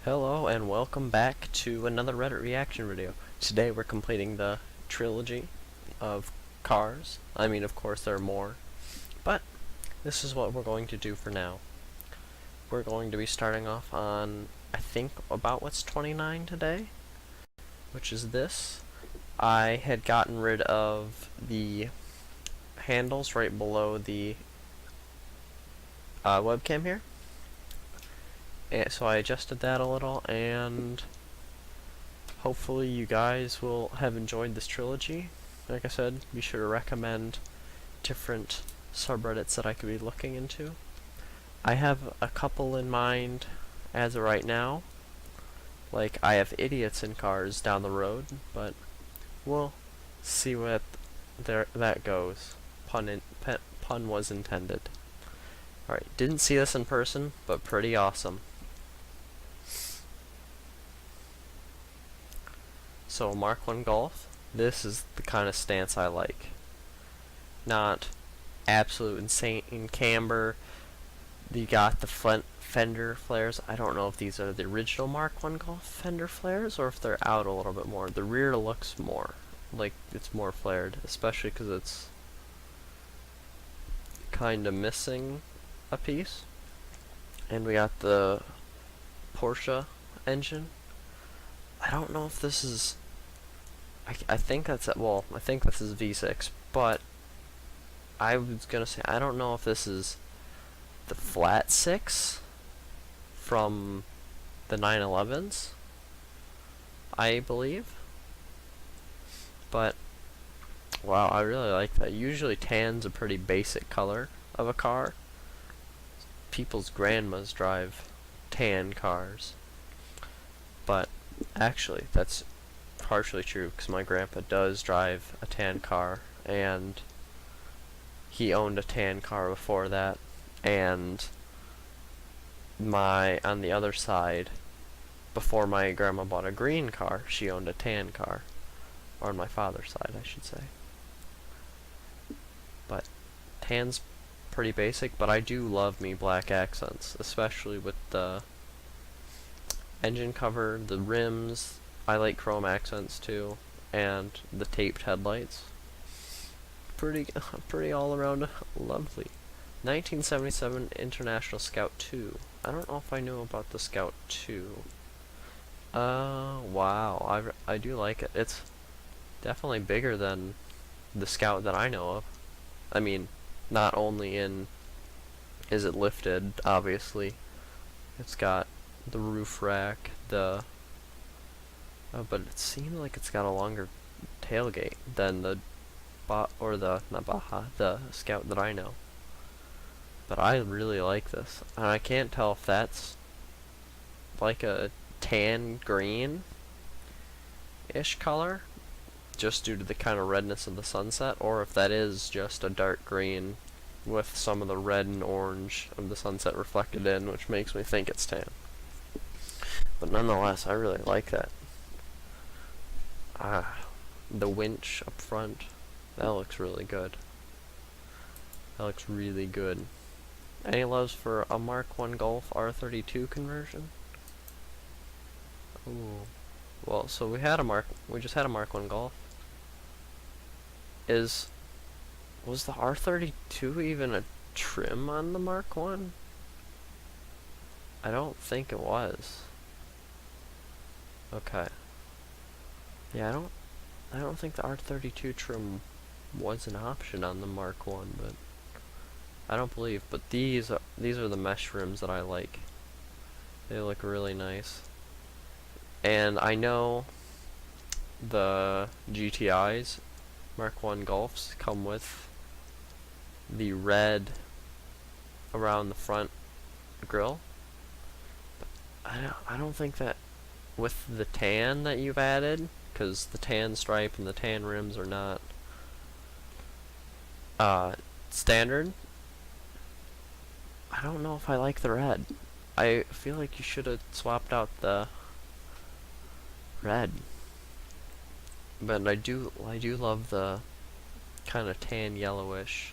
Hello and welcome back to another Reddit reaction video. Today we're completing the trilogy of cars. I mean, of course there are more, but this is what we're going to do for now. We're going to be starting off on, I think, about what's 29 today, which is this. I had gotten rid of the handles right below the webcam here. And so I adjusted that a little, and hopefully you guys will have enjoyed this trilogy. Like I said, be sure to recommend different subreddits that I could be looking into. I have a couple in mind as of right now. Like, I have idiots in cars down the road, but we'll see what that goes. Pun was intended. Alright, didn't see this in person, but pretty awesome. So Mark 1 Golf, this is the kind of stance I like. Not absolute insane camber. You got the fender flares. I don't know if these are the original Mark 1 Golf fender flares or if they're out a little bit more. The rear looks more like it's more flared, especially because it's kind of missing a piece. And we got the Porsche engine. I don't know if this is... I think that's... well, I think this is V6, but I was gonna say, I don't know if this is the flat 6 from the 911s, I believe. But, wow, I really like that. Usually tan's a pretty basic color of a car. People's grandmas drive tan cars. But actually, that's partially true, because my grandpa does drive a tan car, and he owned a tan car before that, and on the other side, before my grandma bought a green car, she owned a tan car. Or on my father's side, I should say. But tan's pretty basic, but I do love me black accents, especially with the engine cover, the rims. I like chrome accents too, and the taped headlights. Pretty all around lovely. 1977 International Scout 2. I don't know if I knew about the Scout 2. Wow, I do like it. It's definitely bigger than the Scout that I know of. I mean, not only is it lifted, obviously. It's got the roof rack, but it seems like it's got a longer tailgate than the the Scout that I know. But I really like this, and I can't tell if that's like a tan green-ish color, just due to the kind of redness of the sunset, or if that is just a dark green with some of the red and orange of the sunset reflected in, which makes me think it's tan. But nonetheless, I really like that. The winch up front, that looks really good. That looks really good. Any loves for a Mark 1 Golf R32 conversion? Ooh. Well, so we just had a Mark 1 Golf. Was the R32 even a trim on the Mark 1? I don't think it was. Okay. Yeah, I don't think the R32 trim was an option on the Mark 1, but I don't believe. But these are the mesh rims that I like. They look really nice. And I know the GTIs, Mark 1 Golfs, come with the red around the front grille. But I don't think that with the tan that you've added, because the tan stripe and the tan rims are not standard. I don't know if I like the red. I feel like you should have swapped out the red. But I do love the kind of tan yellowish,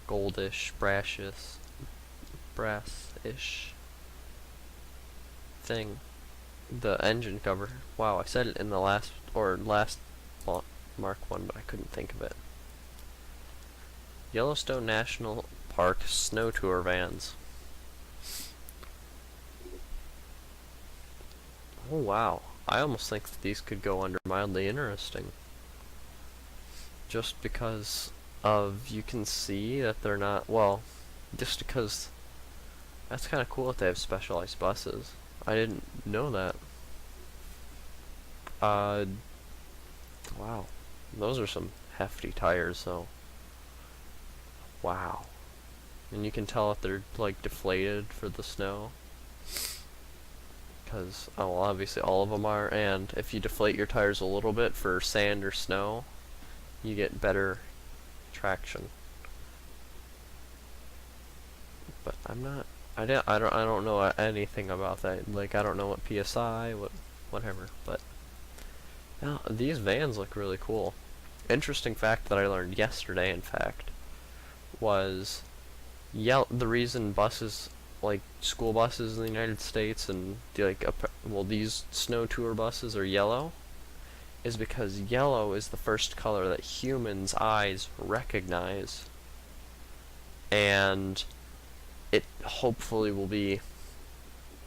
goldish, brassish thing. The engine cover. Wow, I said it in the last Mark 1, but I couldn't think of it. Yellowstone National Park Snow Tour Vans. Oh wow, I almost think that these could go under mildly interesting. Just because of, you can see that they're not, well, just because that's kind of cool that they have specialized buses. I didn't know that. Wow. Those are some hefty tires, so. Wow. And you can tell if they're, like, deflated for the snow. Because, oh, well, obviously all of them are, and if you deflate your tires a little bit for sand or snow, you get better traction. But I'm not, I don't know anything about that. Like, I don't know what PSI, whatever, but now, these vans look really cool. Interesting fact that I learned yesterday, in fact, was the reason buses, like school buses in the United States and these snow tour buses are yellow, is because yellow is the first color that humans' eyes recognize, and it hopefully will be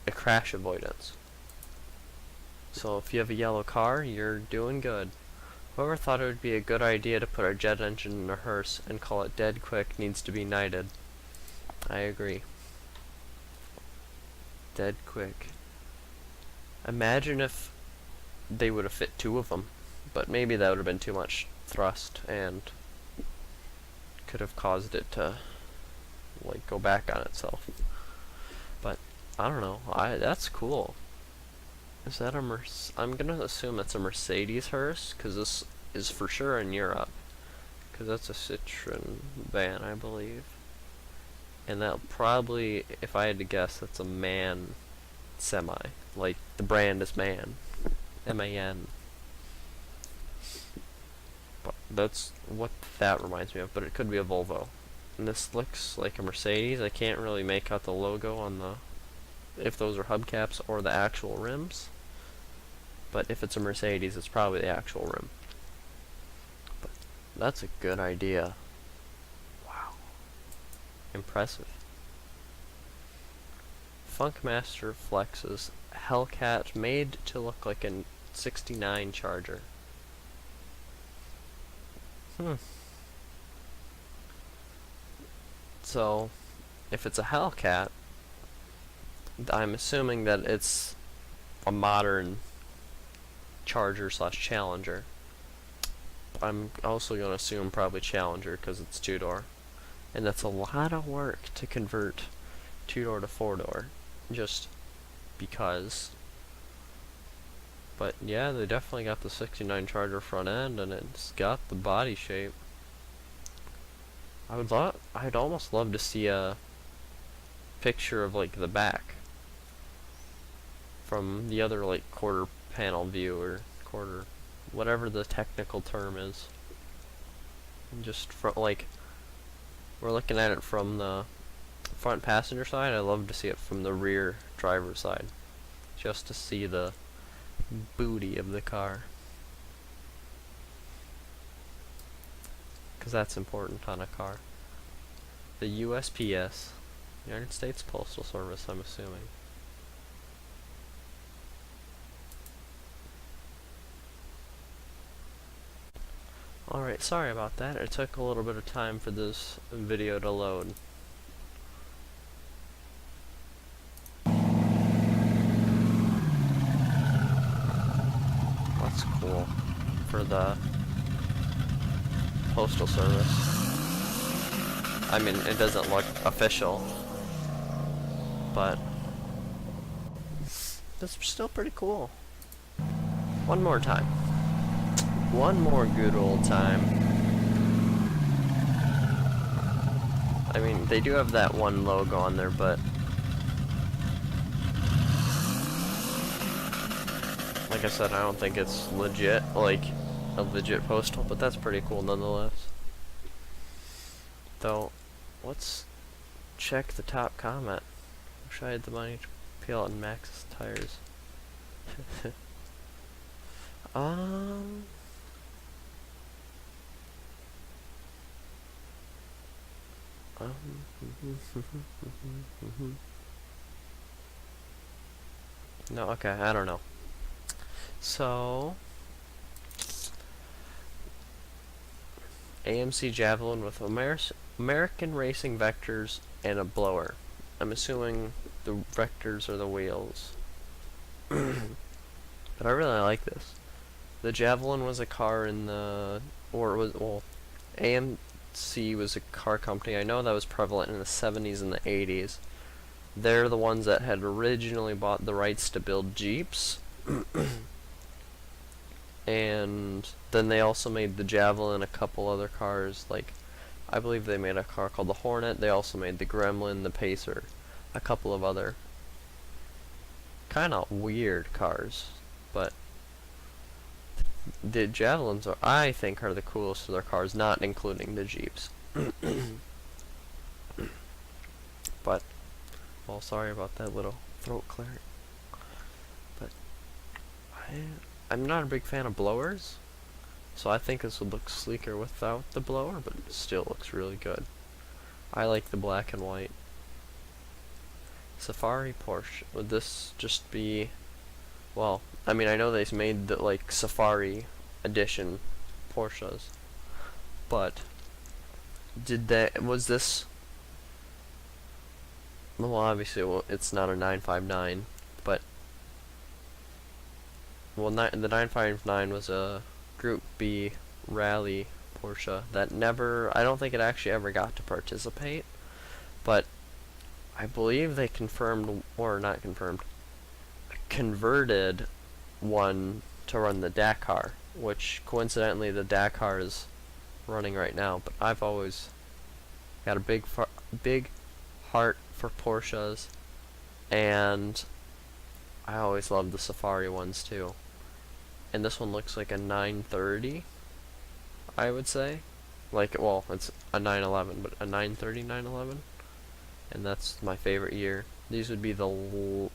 a crash avoidance. So if you have a yellow car, you're doing good. Whoever thought it would be a good idea to put a jet engine in a hearse and call it dead quick needs to be knighted. I agree. Dead quick. Imagine if they would have fit 2 of them, but maybe that would have been too much thrust and could have caused it to, like, go back on itself. But I don't know. That's cool. Is that a I'm gonna assume that's a Mercedes hearse, because this is for sure in Europe. Because that's a Citroen van, I believe. And that probably, if I had to guess, that's a MAN semi. Like, the brand is MAN. M-A-N. But that's what that reminds me of, but it could be a Volvo. And this looks like a Mercedes. I can't really make out the logo on the, if those are hubcaps or the actual rims. But if it's a Mercedes, it's probably the actual rim. But that's a good idea. Wow. Impressive. Funkmaster flexes Hellcat made to look like a 69 Charger. So, if it's a Hellcat, I'm assuming that it's a modern Charger / Challenger. I'm also going to assume probably Challenger because it's 2-door. And that's a lot of work to convert 2-door to 4-door. Just because. But yeah, they definitely got the 69 Charger front end and it's got the body shape. I'd almost love to see a picture of like the back from the other like quarter panel view or quarter, whatever the technical term is. And just like, we're looking at it from the front passenger side. I love to see it from the rear driver's side, just to see the booty of the car, because that's important on a car. The USPS, United States Postal Service, I'm assuming. Alright, sorry about that. It took a little bit of time for this video to load. That's cool for the Postal Service. I mean, it doesn't look official, but it's still pretty cool. One more time. One more good old time. I mean, they do have that one logo on there, but like I said, I don't think it's legit, like a legit postal, but that's pretty cool nonetheless. Though, let's check the top comment. Wish I had the money to Feel it in Max's tires. um. No, okay, I don't know. So, AMC Javelin with American Racing Vectors and a blower. I'm assuming the vectors are the wheels. But I really like this. The Javelin was a car in the, or it was, well, AMC was a car company. I know that was prevalent in the 70s and the 80s. They're the ones that had originally bought the rights to build Jeeps. And then they also made the Javelin, a couple other cars, like, I believe they made a car called the Hornet. They also made the Gremlin, the Pacer, a couple of other kind of weird cars, but the Javelins are, I think, are the coolest of their cars, not including the Jeeps. But, well, sorry about that little throat clearing. But I'm not a big fan of blowers, so I think this would look sleeker without the blower, but it still looks really good. I like the black and white. Safari Porsche. Would this just be, well, I mean, I know they made the, like, Safari edition Porsches, but was this, well, obviously, well, it's not a 959, but, well, the 959 was a Group B rally Porsche that never, I don't think it actually ever got to participate, but I believe they confirmed, or not confirmed, converted one to run the Dakar, which coincidentally the Dakar is running right now. But I've always got a big heart for Porsches, and I always loved the Safari ones too. And this one looks like a 930, I would say. Like, well, it's a 911, but a 930 911. And that's my favorite year. These would be the, well,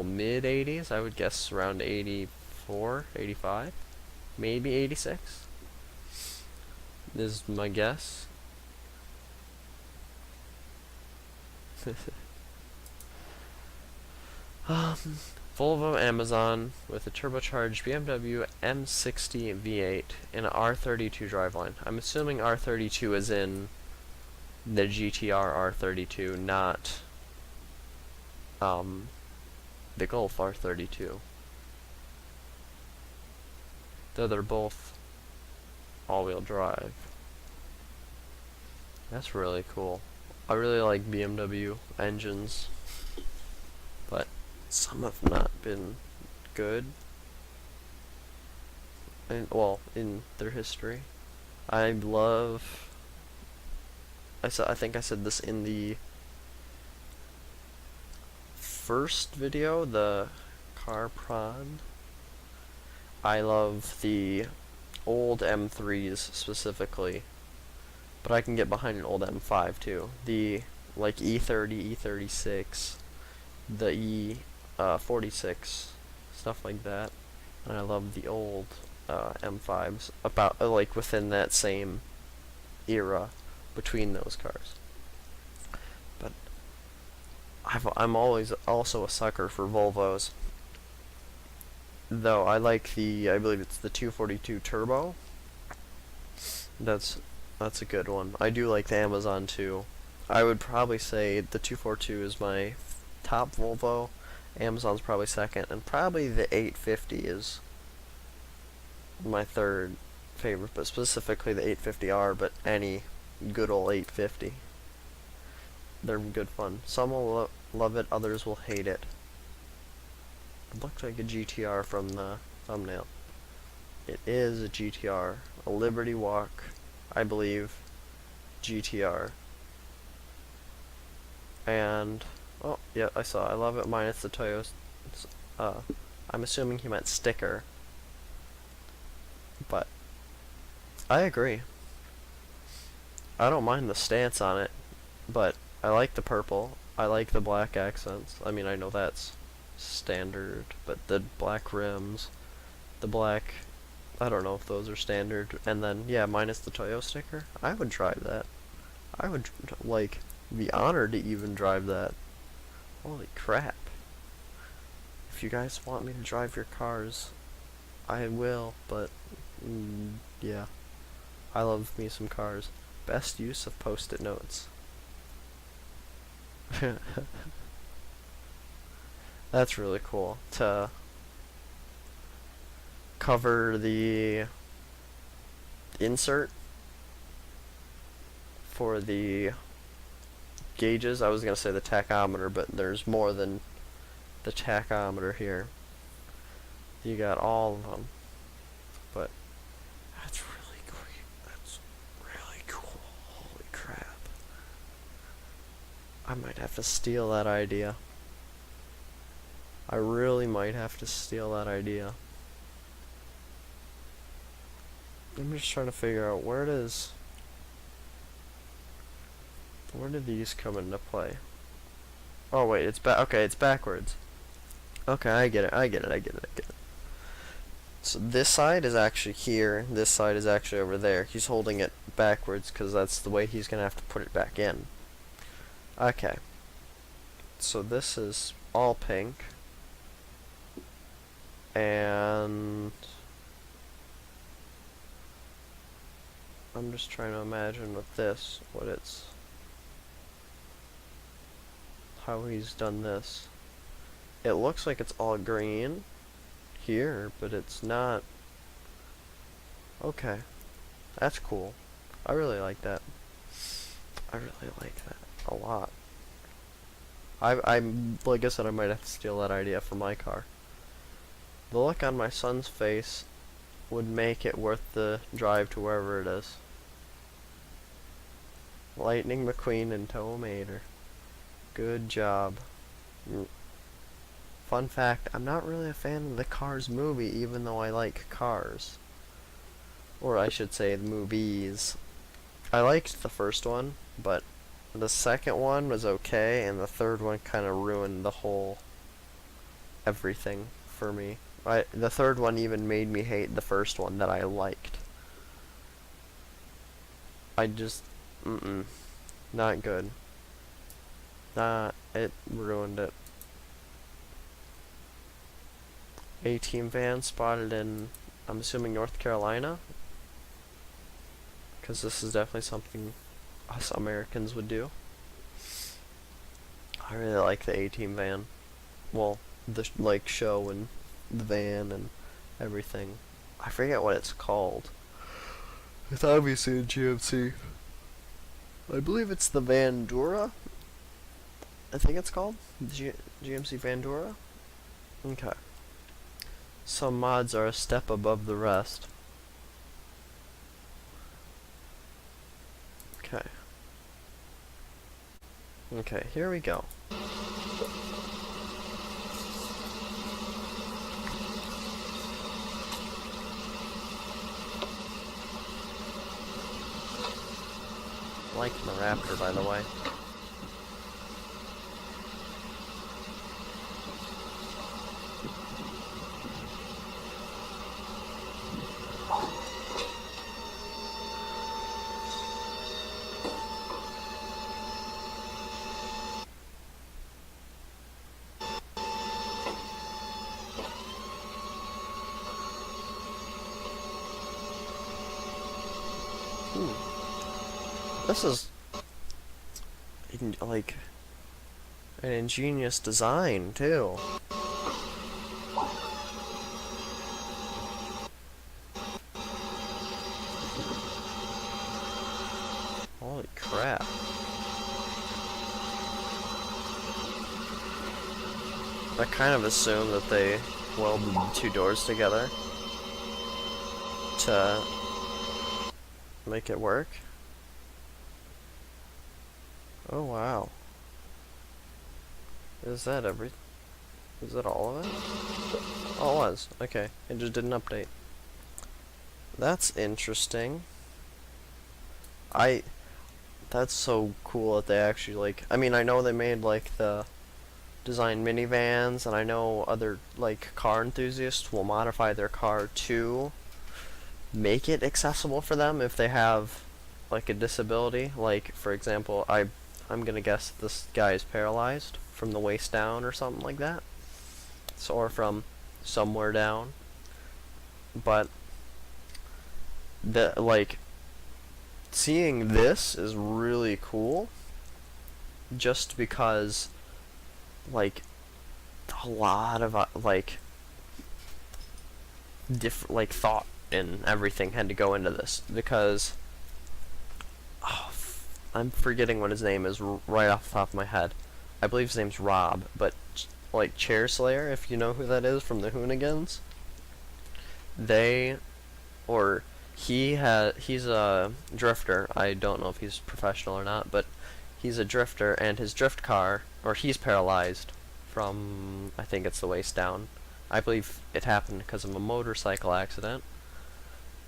mid 80s, I would guess around 84, 85, maybe 86. This is my guess. Volvo Amazon with a turbocharged BMW M60 V8 and an R32 driveline. I'm assuming R32 is in the GTR R32, not the Golf R32. Though they're both all-wheel drive. That's really cool. I really like BMW engines, but some have not been good. And, well, in their history. I think I said this in the first video, the car prod. I love the old M3s specifically, but I can get behind an old M5 too. The, like, E30, E36, the E46, stuff like that. And I love the old M5s, about like within that same era between those cars. But I'm always also a sucker for Volvos, though I like the, I believe it's the 242 Turbo. That's a good one. I do like the Amazon too. I would probably say the 242 is my top Volvo, Amazon's probably second, and probably the 850 is my third favorite, but specifically the 850R, but any good old 850. They're good fun. Some will love it, others will hate it. It looks like a GTR from the thumbnail. It is a GTR, a Liberty Walk, I believe, GTR. And, oh, yeah, I saw, I love it, minus the Toyota, I'm assuming he meant sticker. But I agree. I don't mind the stance on it, but I like the purple. I like the black accents. I mean, I know that's standard, but the black rims, the black, I don't know if those are standard, and then, yeah, minus the Toyo sticker, I would drive that. I would, like, be honored to even drive that. Holy crap. If you guys want me to drive your cars, I will, but, yeah. I love me some cars. Best use of post-it notes. That's really cool. To cover the insert for the gauges. I was going to say the tachometer, but there's more than the tachometer here. You got all of them. But that's really great. That's really cool. Holy crap. I might have to steal that idea. I really might have to steal that idea. I'm just trying to figure out where did these come into play? Oh wait, it's back. Okay, it's backwards. Okay, I get it. So this side is actually here, this side is actually over there. He's holding it backwards because that's the way he's going to have to put it back in. Okay. So this is all pink. And I'm just trying to imagine with this, how he's done this. It looks like it's all green here, but it's not. Okay, that's cool. I really like that. I really like that a lot. I'm like I said, I might have to steal that idea for my car. The look on my son's face would make it worth the drive to wherever it is. Lightning McQueen and Tow Mater. Good job. Fun fact, I'm not really a fan of the Cars movie, even though I like cars. Or I should say the movies. I liked the first one, but the second one was okay, and the third one kind of ruined the whole everything for me. The third one even made me hate the first one that I liked. I just, not good. It ruined it. A-Team van spotted in, I'm assuming, North Carolina? Because this is definitely something us Americans would do. I really like the A-Team van. Well, the show and the van and everything. I forget what it's called. It's obviously a GMC. I believe it's the Vandura. I think it's called GMC Vandura. Okay. Some mods are a step above the rest. Okay. Okay, here we go. Liking the Raptor, by the way. This is like an ingenious design too. Holy crap. I kind of assume that they welded the two doors together to make it work. Oh wow. Is that is that all of it? Oh, it was. Okay. It just didn't update. That's interesting. That's so cool that they actually, like, I mean, I know they made, like, the design minivans, and I know other, like, car enthusiasts will modify their car to make it accessible for them if they have, like, a disability. Like, for example, I'm gonna guess this guy is paralyzed from the waist down or something like that. So, or from somewhere down. But, like, seeing this is really cool just because, like, a lot of, like, different, like, thought and everything had to go into this because, oh, I'm forgetting what his name is right off the top of my head. I believe his name's Rob, but, like, Chair Slayer, if you know who that is from the Hoonigans, they, or he's a drifter. I don't know if he's professional or not, but he's a drifter, and his drift car, or he's paralyzed from, I think it's the waist down. I believe it happened because of a motorcycle accident,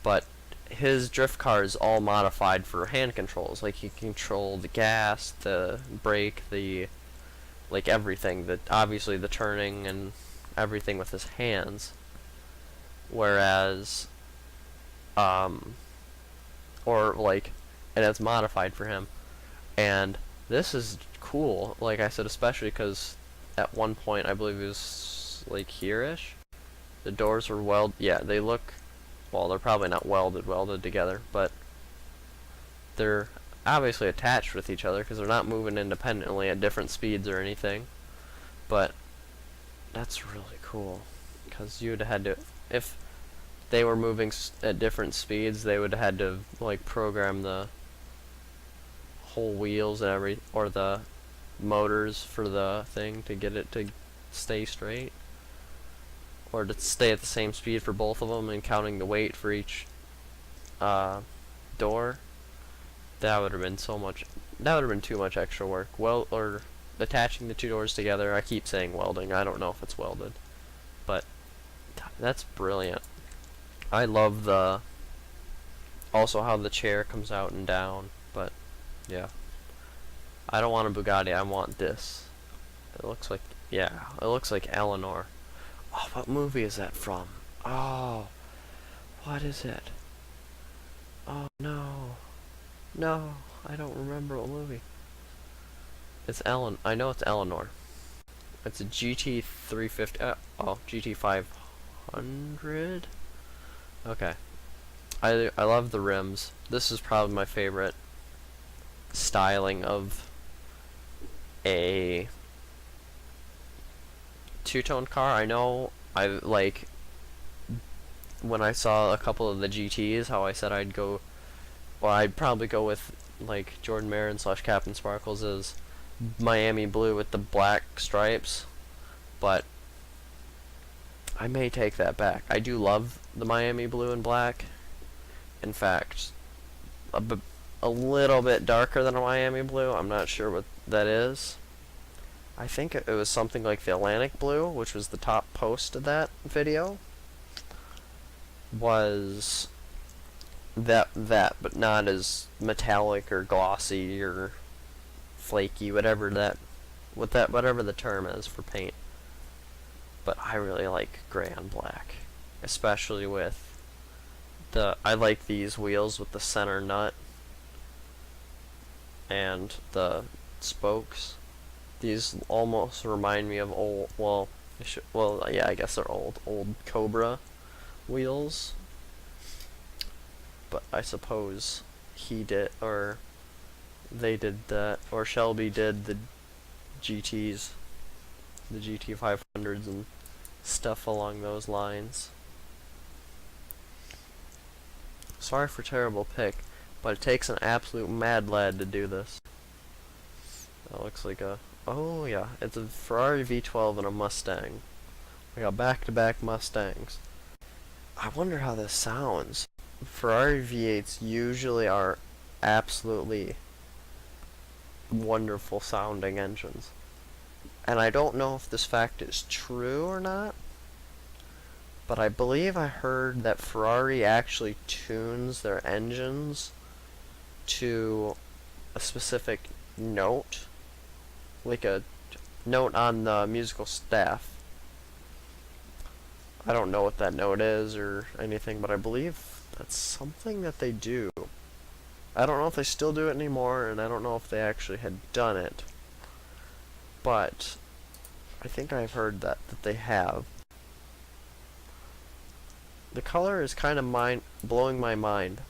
but his drift car is all modified for hand controls. Like, he can control the gas, the brake, the, like, everything, the, obviously the turning and everything with his hands. Whereas, or, like, and it's modified for him. And this is cool, like I said, especially because at one point, I believe it was, like, here-ish, the doors were yeah, they look, well, they're probably not welded together, but they're obviously attached with each other because they're not moving independently at different speeds or anything. But that's really cool because you'd have had to, if they were moving at different speeds, they would have had to, like, program the whole wheels and or the motors for the thing to get it to stay straight, or to stay at the same speed for both of them, and counting the weight for each door. That would have been so much. That would have been too much extra work. Well, or attaching the two doors together. I keep saying welding. I don't know if it's welded, but that's brilliant. I love the also how the chair comes out and down. But yeah, I don't want a Bugatti. I want this. It looks like, yeah, it looks like Eleanor. Oh, what movie is that from? Oh, what is it? Oh no, no, I don't remember what movie. It's I know it's Eleanor. It's a GT 350. Oh, GT 500. Okay. I love the rims. This is probably my favorite styling of a two-tone car. I know I like when I saw a couple of the GTs, how I said I'd go, well, I'd probably go with, like, Jordan Marin / Captain Sparkles is Miami blue with the black stripes, but I may take that back. I do love the Miami blue and black. In fact, a little bit darker than a Miami blue. I'm not sure what that is. I think it was something like the Atlantic blue, which was the top post of that video. Was that, but not as metallic or glossy or flaky, whatever the term is for paint. But I really like gray on black, especially with I like these wheels with the center nut and the spokes. These almost remind me of old, yeah, I guess they're old Cobra wheels. But I suppose he did, or they did that, or Shelby did the GTs, the GT 500s and stuff along those lines. Sorry for terrible pick, but it takes an absolute mad lad to do this. That looks like a, oh yeah, it's a Ferrari V12 and a Mustang. We got back-to-back Mustangs. I wonder how this sounds. Ferrari V8s usually are absolutely wonderful sounding engines. And I don't know if this fact is true or not, but I believe I heard that Ferrari actually tunes their engines to a specific note, like a note on the musical staff. I don't know what that note is or anything, but I believe that's something that they do. I don't know if they still do it anymore, and I don't know if they actually had done it, but I think I've heard that they have. The color is kind of blowing my mind.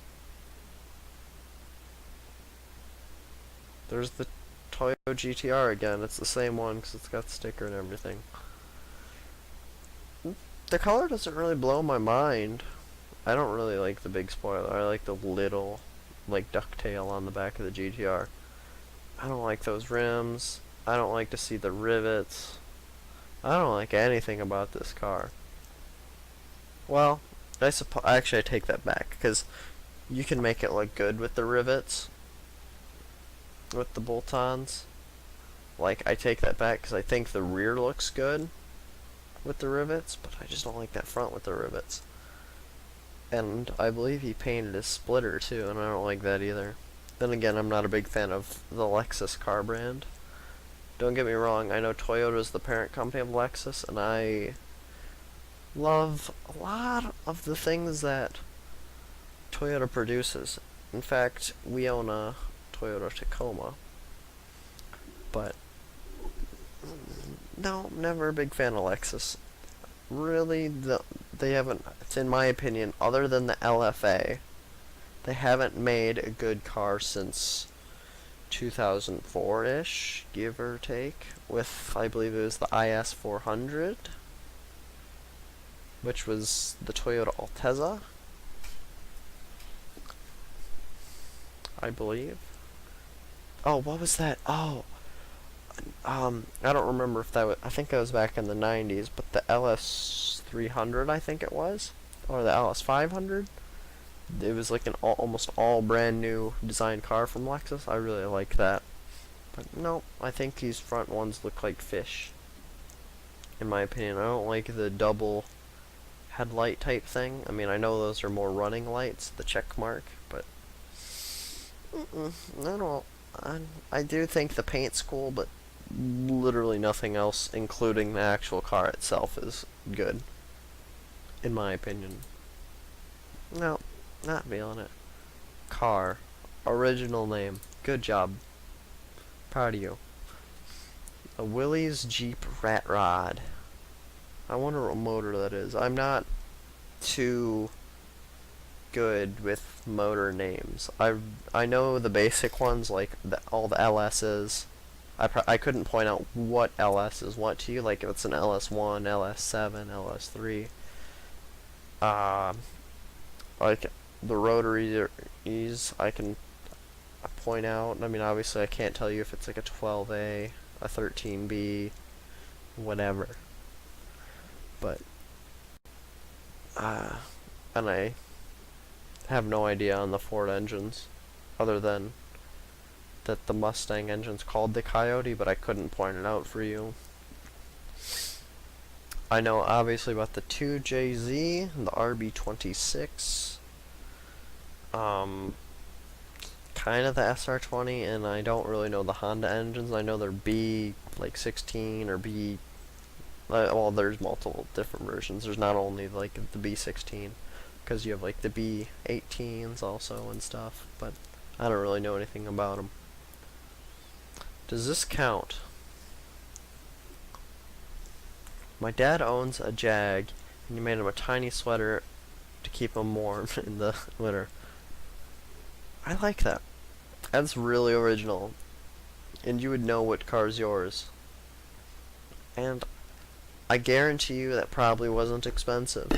There's the Toyota GTR again. It's the same one because it's got the sticker and everything. The color doesn't really blow my mind. I don't really like the big spoiler. I like the little, like, ducktail on the back of the GTR. I don't like those rims. I don't like to see the rivets. I don't like anything about this car. Well, actually I take that back, because you can make it look good with the rivets, with the bolt-ons. Like, I take that back because I think the rear looks good with the rivets, but I just don't like that front with the rivets. And I believe he painted his splitter too, and I don't like that either. Then again, I'm not a big fan of the Lexus car brand. Don't get me wrong, I know Toyota is the parent company of Lexus, and I love a lot of the things that Toyota produces. In fact, we own a Toyota Tacoma. But no, never a big fan of Lexus. Really, they haven't, it's in my opinion, other than the LFA, they haven't made a good car since 2004-ish, give or take, with, I believe it was the IS 400, which was the Toyota Altezza, I believe. Oh, what was that? Oh, I don't remember if that was, I think that was back in the 90s, but the LS 300, I think it was, or the LS 500, it was like an almost all brand new design car from Lexus. I really like that. But no, I think these front ones look like fish, in my opinion. I don't like the double headlight type thing. I mean, I know those are more running lights, the check mark, but I don't. I do think the paint's cool, but literally nothing else, including the actual car itself, is good, in my opinion. No, not feeling it. Car. Original name. Good job. Proud of you. A Willys Jeep Rat Rod. I wonder what motor that is. I'm not too good with motor names. I know the basic ones, like all the LS's. I couldn't point out what LS is what to you, like if it's an LS1, LS7, LS3. Like the rotaries, I can point out. I mean, obviously I can't tell you if it's like a 12A, a 13B, whatever. But, and I have no idea on the Ford engines, other than that the Mustang engine's called the Coyote, but I couldn't point it out for you. I know obviously about the 2JZ, the RB26, kind of the SR20, and I don't really know the Honda engines. I know they're B like 16 or B. Well, there's multiple different versions. There's not only like the B16, because you have like the B18s also and stuff. But I don't really know anything about them. Does this count? My dad owns a Jag, and he made him a tiny sweater to keep him warm in the winter. I like that. That's really original. And you would know what car's yours. And I guarantee you that probably wasn't expensive.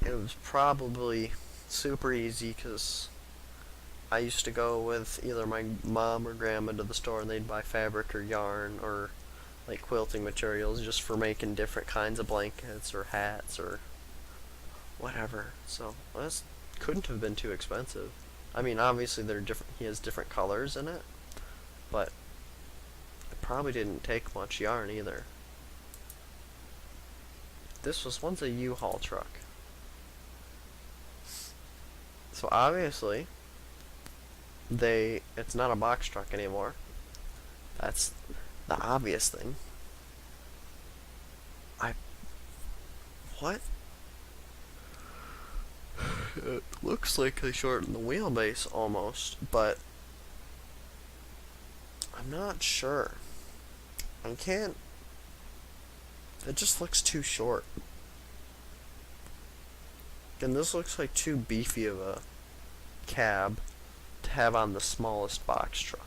It was probably super easy, because I used to go with either my mom or grandma to the store, and they'd buy fabric or yarn or like quilting materials just for making different kinds of blankets or hats or whatever. So this couldn't have been too expensive. I mean, obviously they're different. He has different colors in it, but it probably didn't take much yarn either. This was once a U-Haul truck. So obviously it's not a box truck anymore. That's the obvious thing. I what? It looks like they shortened the wheelbase almost, but I'm not sure. I can't. It just looks too short. And this looks like too beefy of a cab to have on the smallest box truck.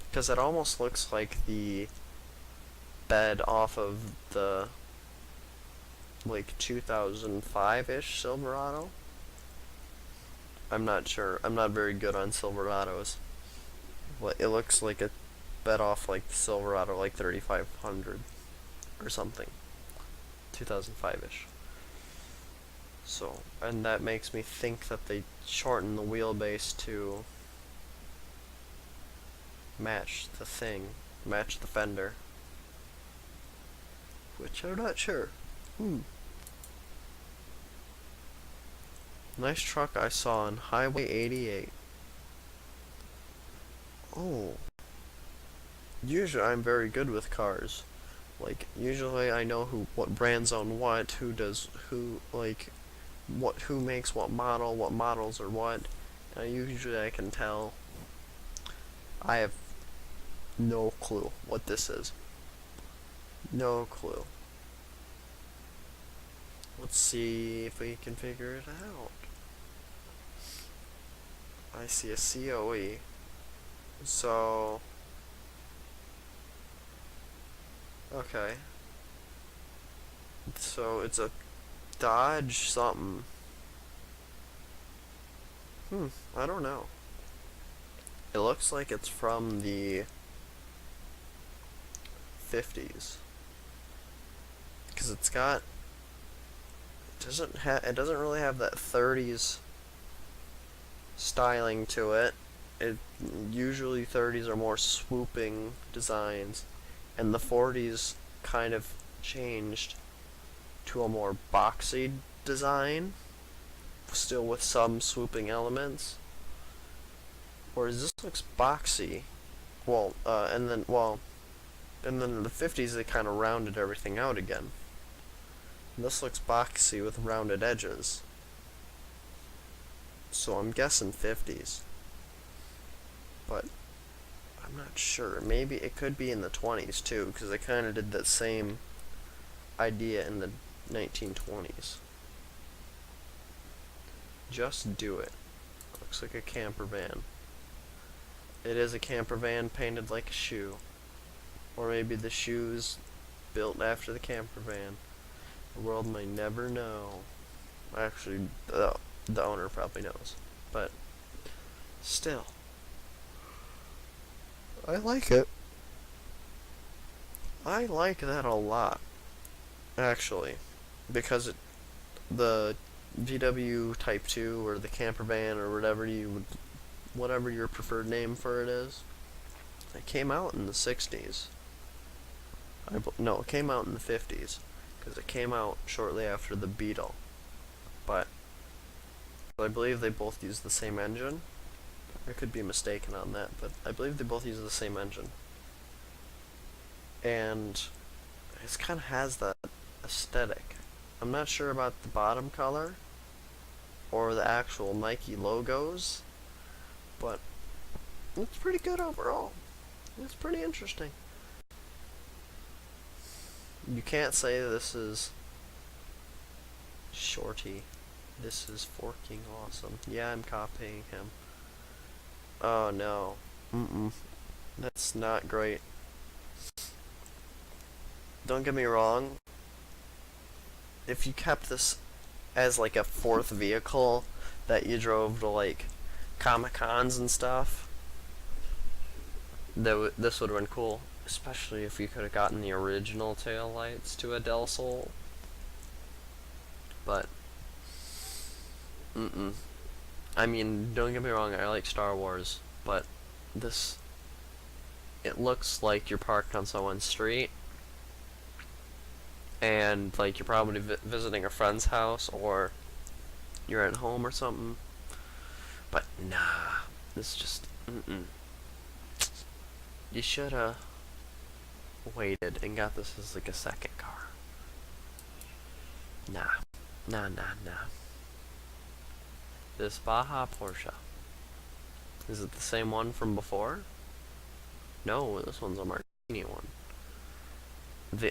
Because it almost looks like the bed off of the like 2005-ish Silverado. I'm not sure. I'm not very good on Silverados. It looks like a bed off like the Silverado, like 3500 or something. 2005-ish. So, and that makes me think that they shortened the wheelbase to match the thing, match the fender. Which I'm not sure. Nice truck I saw on Highway 88. Oh. Usually I'm very good with cars. Like, usually I know what brands own what, who makes what models are what. Usually I can tell. I have no clue what this is. No clue. Let's see if we can figure it out. I see a COE. So, okay. So it's a Dodge something. I don't know. It looks like it's from the 50s. Because it doesn't really have that 30s styling to it. Usually 30s are more swooping designs, and the 40s kind of changed to a more boxy design, still with some swooping elements. Whereas this looks boxy. And then in the 50s they kind of rounded everything out again. And this looks boxy with rounded edges. So I'm guessing 50s. But I'm not sure. Maybe it could be in the 20s too, because they kind of did that same idea in the 1920s. Just do it. Looks like a camper van. It is a camper van painted like a shoe. Or maybe the shoe's built after the camper van. The world may never know. Actually, the owner probably knows. But still, I like it. I like that a lot, actually, because the VW Type 2 or the camper van or whatever your preferred name for it is, it came out in the 60s. No, it came out in the 50s, because it came out shortly after the Beetle. But I believe they both use the same engine. I could be mistaken on that, but I believe they both use the same engine. And it kind of has that aesthetic. I'm not sure about the bottom color or the actual Nike logos, but it's pretty good overall. It's pretty interesting. You can't say this is Shorty. This is forking awesome. Yeah, I'm copying him. Oh no. That's not great. Don't get me wrong. If you kept this as like a fourth vehicle that you drove to like Comic-Cons and stuff, this would have been cool. Especially if you could have gotten the original tail lights to a Del Sol. But I mean, don't get me wrong, I like Star Wars, but it looks like you're parked on someone's street, and like you're probably visiting a friend's house, or you're at home or something. But nah, this just You shoulda waited and got this as like a second car. Nah, nah. This Baja Porsche. Is it the same one from before? No, this one's a Martini one.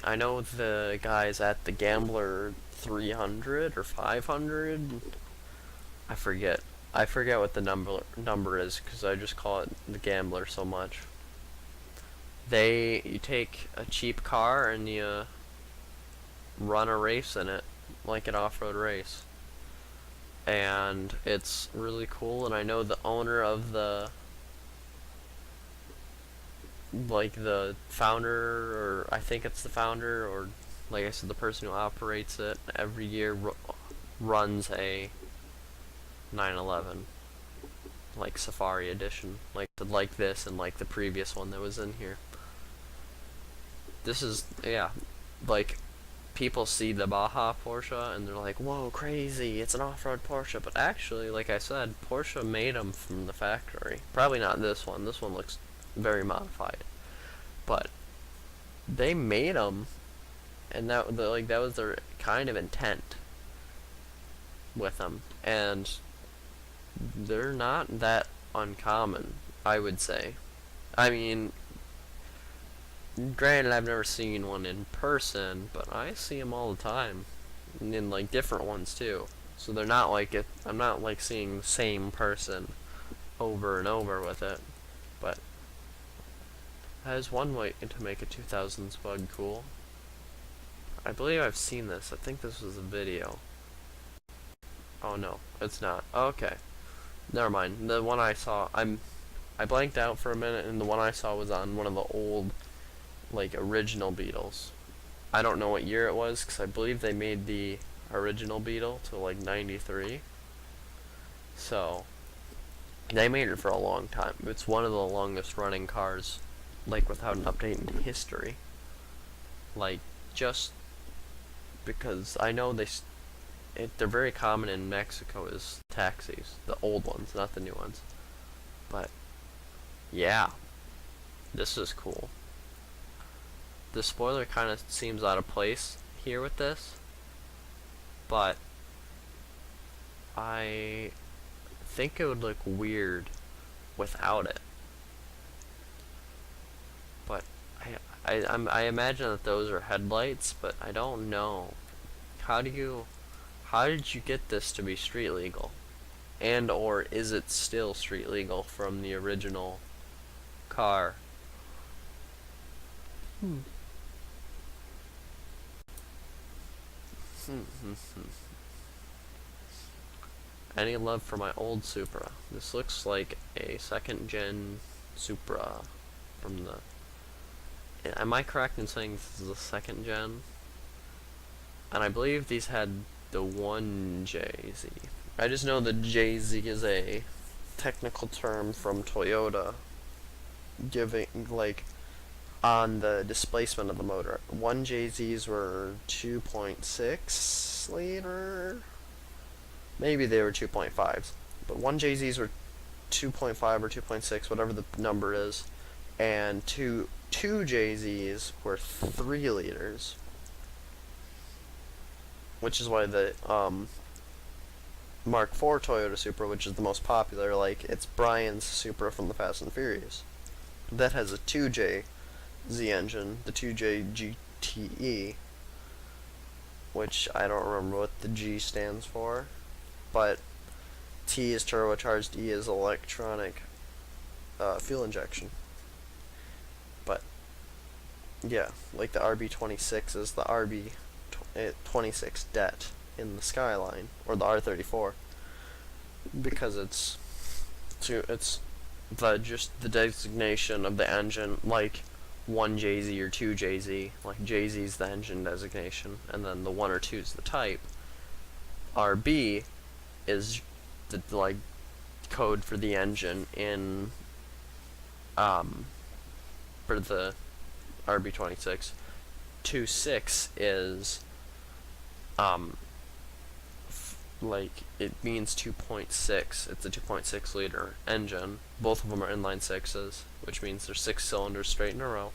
I know the guys at the Gambler 300 or 500. I forget. I forget what the number is because I just call it the Gambler so much. You take a cheap car and you run a race in it, like an off-road race. And it's really cool, and I know the owner of the founder, or I think it's the founder, or like I said, the person who operates it every year runs a 911, like Safari Edition, like this and like the previous one that was in here. This is, yeah, like, people see the Baja Porsche and they're like, whoa, crazy, it's an off-road Porsche. But actually, like I said, Porsche made them from the factory. Probably not this one. This one looks very modified. But they made them, and that was their kind of intent with them. And they're not that uncommon, I would say. I mean, granted, I've never seen one in person, but I see them all the time, in like different ones too. So they're not like it. I'm not like seeing the same person over and over with it, but that is one way to make a 2000s bug cool. I believe I've seen this. I think this was a video. Oh no, it's not. Okay, never mind. The one I saw, I blanked out for a minute, and the one I saw was on one of the old, like, original Beetles. I don't know what year it was, because I believe they made the original Beetle to like 93. So they made it for a long time. It's one of the longest running cars, like, without an update in history. Like, just because I know they're very common in Mexico as taxis, the old ones, not the new ones. But yeah, this is cool. The spoiler kind of seems out of place here with this, but I think it would look weird without it. But I imagine that those are headlights, but I don't know. How did you get this to be street legal? And or is it still street legal from the original car? Any love for my old Supra? This looks like a second gen Supra from the... Am I correct in saying this is a second gen? And I believe these had the 1JZ. I just know that JZ is a technical term from Toyota, giving, like, on the displacement of the motor. 1JZs were 2.6 liter? Maybe they were 2.5s. But 1JZs were 2.5 or 2.6, whatever the number is. And 2JZs were 3 liters. Which is why the Mark IV Toyota Supra, which is the most popular, like, it's Brian's Supra from the Fast and Furious. That has a 2JZ engine, the 2J GTE, which I don't remember what the G stands for, but T is turbocharged, E is electronic fuel injection. But yeah, like the RB26 is the RB26 Det in the Skyline, or the R34, because it's just the designation of the engine, like 1JZ or 2JZ. Like, JZ is the engine designation, and then the 1 or 2 is the type. RB is the, like, code for the engine in for the RB26. 26 is like, it means 2.6. It's a 2.6 liter engine. Both of them are inline sixes, which means there's 6 cylinders straight in a row.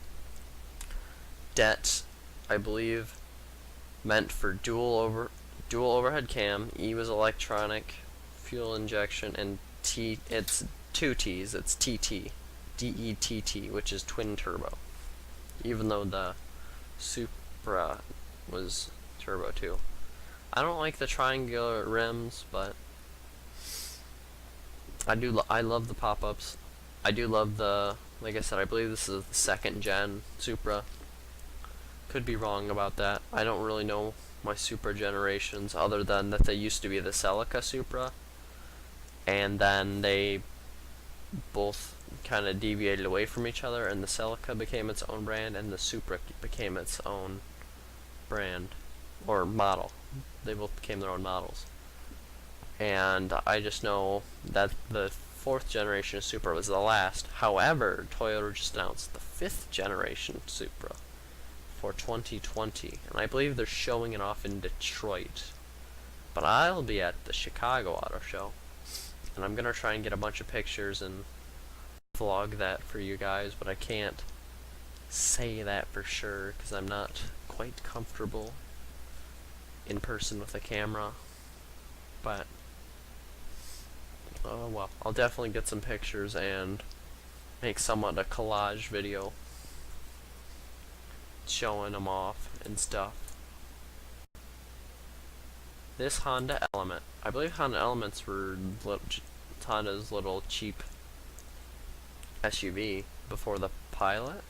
Det, I believe, meant for dual overhead cam. E was electronic, fuel injection, and T, it's 2 T's, it's TT, DETT, which is twin turbo. Even though the Supra was turbo too. I don't like the triangular rims, but I love the pop-ups. I do love the, like I said, I believe this is the 2nd gen Supra. Could be wrong about that. I don't really know my Supra generations, other than that they used to be the Celica Supra, and then they both kind of deviated away from each other, and the Celica became its own brand, and the Supra became its own brand, or model. They both became their own models. And I just know that the 4th generation Supra was the last. However, Toyota just announced the 5th generation Supra for 2020, and I believe they're showing it off in Detroit. But I'll be at the Chicago Auto Show, and I'm gonna try and get a bunch of pictures and vlog that for you guys, but I can't say that for sure because I'm not quite comfortable in person with a camera. But well, I'll definitely get some pictures and make somewhat a collage video showing them off and stuff. This Honda Element, I believe Honda Elements were Honda's little cheap SUV before the Pilot,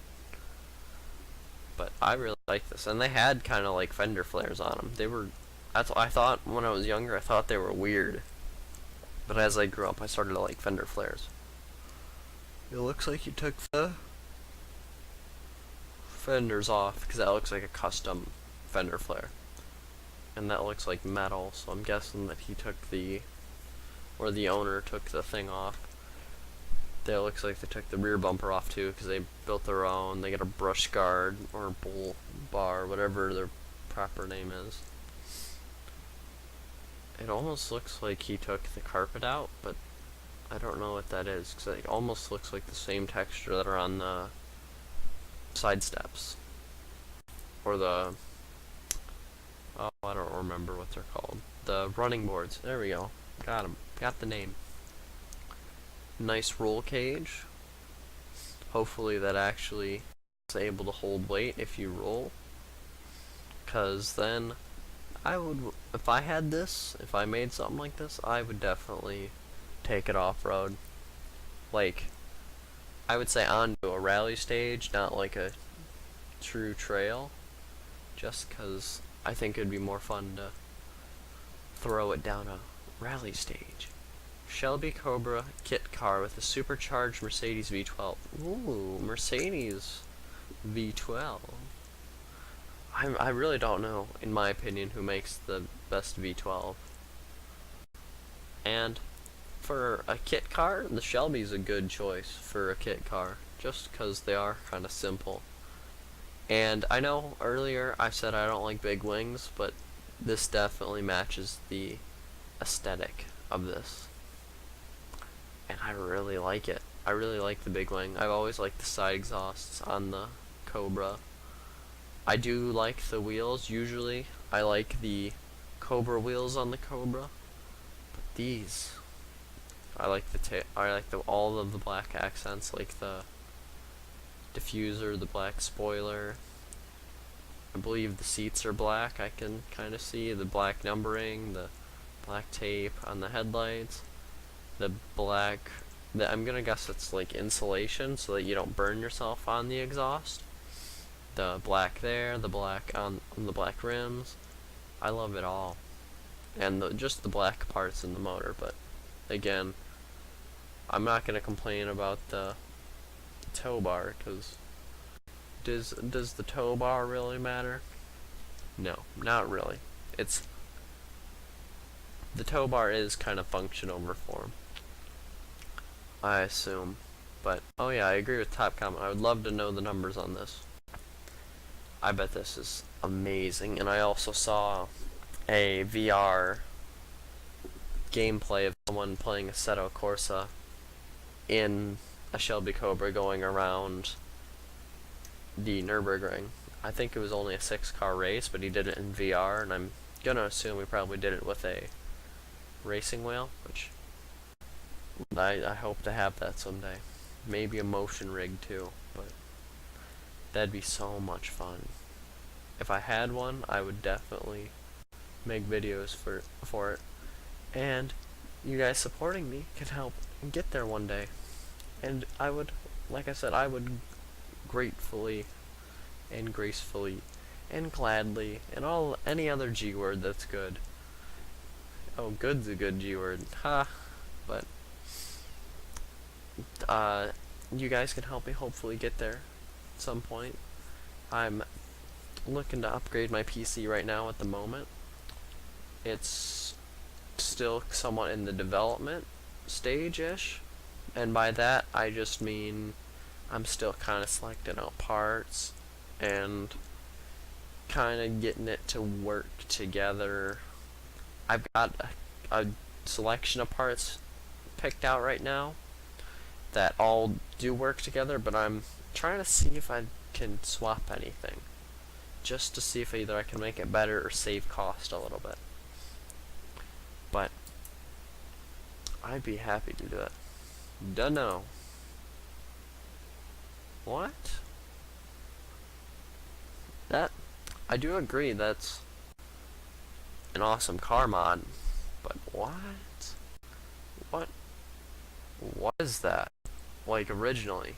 but I really like this, and they had kind of like fender flares on them. They were, I thought when I was younger, I thought they were weird, but as I grew up, I started to like fender flares. It looks like you took the fenders off, because that looks like a custom fender flare, and that looks like metal, so I'm guessing that he took the, or the owner took the thing off. That looks like they took the rear bumper off too, because they built their own. They got a brush guard or bull bar, whatever their proper name is. It almost looks like he took the carpet out, but I don't know what that is, because it almost looks like the same texture that are on the side steps, or the, oh, I don't remember what they're called, the running boards. There we go, got them, got the name. Nice roll cage. Hopefully that actually is able to hold weight if you roll, because then I would, if I had this, if I made something like this, I would definitely take it off-road. Like, I would say onto a rally stage, not like a true trail, just because I think it'd be more fun to throw it down a rally stage. Shelby Cobra kit car with a supercharged Mercedes V12. Ooh, Mercedes V12. I really don't know, in my opinion, who makes the best V12. And for a kit car, the Shelby's a good choice for a kit car, just because they are kind of simple. And I know earlier I said I don't like big wings, but this definitely matches the aesthetic of this. And I really like it. I really like the big wing. I've always liked the side exhausts on the Cobra. I do like the wheels, usually. I like the Cobra wheels on the Cobra. But these, I like all of the black accents, like the diffuser, the black spoiler. I believe the seats are black. I can kind of see the black numbering, the black tape on the headlights. The black, I'm gonna guess it's like insulation so that you don't burn yourself on the exhaust. The black there, the black on the black rims. I love it all. And just the black parts in the motor, but again, I'm not gonna complain about the tow bar, because does the tow bar really matter? No, not really. The tow bar is kind of function over form, I assume. But oh yeah, I agree with top comment. I would love to know the numbers on this. I bet this is amazing. And I also saw a VR gameplay of someone playing Assetto Corsa in a Shelby Cobra going around the Nürburgring. I think it was only a 6-car race, but he did it in VR, and I'm gonna assume he probably did it with a racing wheel, which I hope to have that someday. Maybe a motion rig too, but that'd be so much fun. If I had one, I would definitely make videos for it, and you guys supporting me can help get there one day. And I would, like I said, I would gratefully and gracefully and gladly and any other G word that's good. Oh, good's a good G word, ha. But you guys can help me hopefully get there at some point. I'm looking to upgrade my PC right now at the moment. It's still somewhat in the development stage-ish, and by that I just mean I'm still kind of selecting out parts and kind of getting it to work together. I've got a selection of parts picked out right now that all do work together, but I'm trying to see if I can swap anything, just to see if either I can make it better or save cost a little bit. But I'd be happy to do it. Dunno. What? That, I do agree that's an awesome car mod, but what? What is that? Like originally?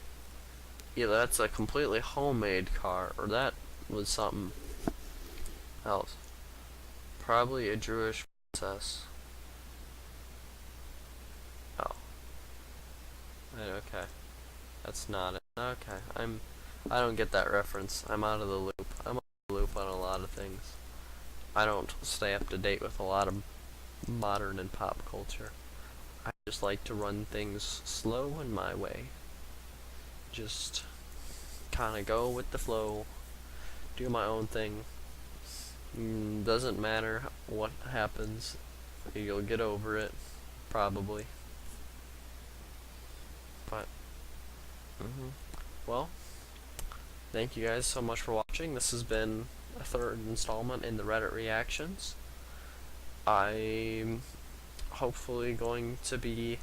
Either that's a completely homemade car, or that was something else. Probably a Jewish princess. Oh. Okay. That's not it. Okay. I don't get that reference. I'm out of the loop. I'm out of the loop on a lot of things. I don't stay up to date with a lot of modern and pop culture. I just like to run things slow and my way. Just kinda go with the flow. Do my own thing. Doesn't matter what happens. You'll get over it. Probably. But, well, thank you guys so much for watching. This has been a third installment in the Reddit reactions. I'm hopefully going to be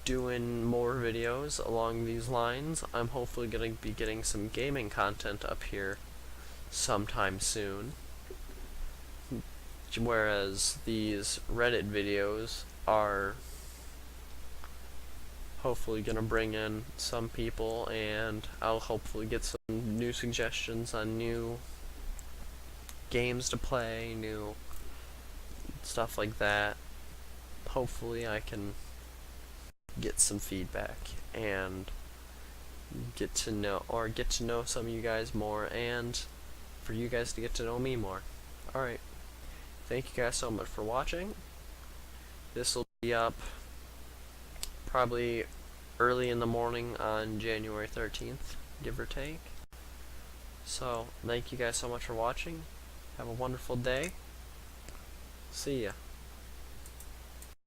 doing more videos along these lines. I'm hopefully going to be getting some gaming content up here sometime soon. Whereas these Reddit videos are hopefully gonna bring in some people, and I'll hopefully get some new suggestions on new games to play, new stuff like that. Hopefully I can get some feedback and get to know some of you guys more, and for you guys to get to know me more. Alright, thank you guys so much for watching. This will be up probably early in the morning on January 13th, give or take. So, thank you guys so much for watching. Have a wonderful day. See ya.